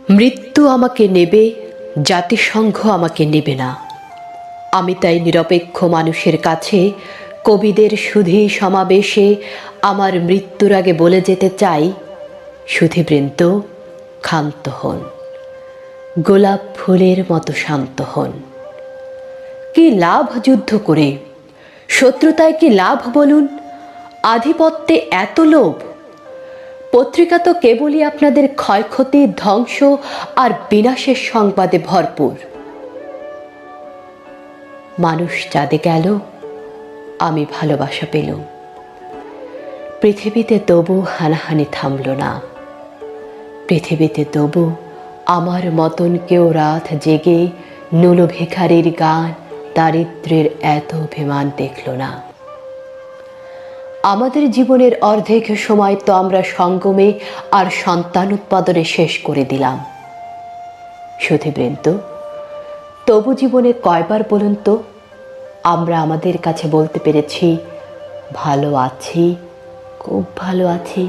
মৃত্যু আমাকে নেবে, জাতিসংঘ আমাকে নেবে না। আমি তাই নিরপেক্ষ মানুষের কাছে, কবিদের সুধী সমাবেশে আমার মৃত্যুর আগে বলে যেতে চাই, সুধীবৃন্দ, ক্ষান্ত হন, গোলাপ ফুলের মতো শান্ত হন। কি লাভ যুদ্ধ করে? শত্রুতায় কি লাভ বলুন? আধিপত্যে এত লোভ? পত্রিকা তো কেবলই আপনাদের ক্ষয়ক্ষতি, ধ্বংস আর বিনাশের সংবাদে ভরপুর। মানুষ চাঁদে গেল, আমি ভালোবাসা পেলুম। পৃথিবীতে তবু হানাহানি থামল না। পৃথিবীতে তবু আমার মতন কেউ রাত জেগে নুলো ভিখারির গান, দারিদ্র্যের এত অভিমান দেখল না। আমাদের জীবনের অর্ধেক সময় তো আমরা সঙ্গমে আর সন্তান উৎপাদনে শেষ করে দিলাম। সুধীবৃন্দ, তবু জীবনে কয়বার বলুন তো আমরা আমাদের কাছে বলতে পেরেছি, ভালো আছি, খুব ভালো আছি?